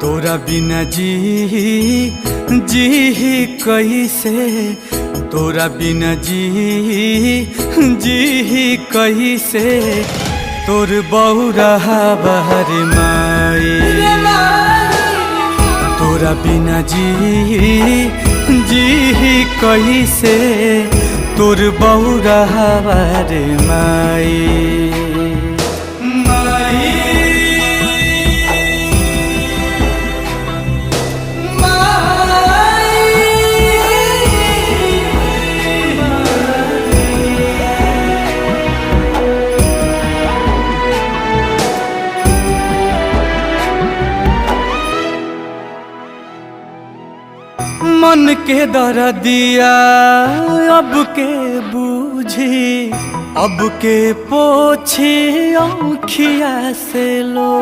तोरा बिना जी कैसे, तोरा बिना जी कैसे, तोर बौरा बहर माई। तोरा बिना जी कैसे, तोर बौरा बहर माई। मन के दर्दिया अब के बूझी, अब के पोछी आँखिया से लो।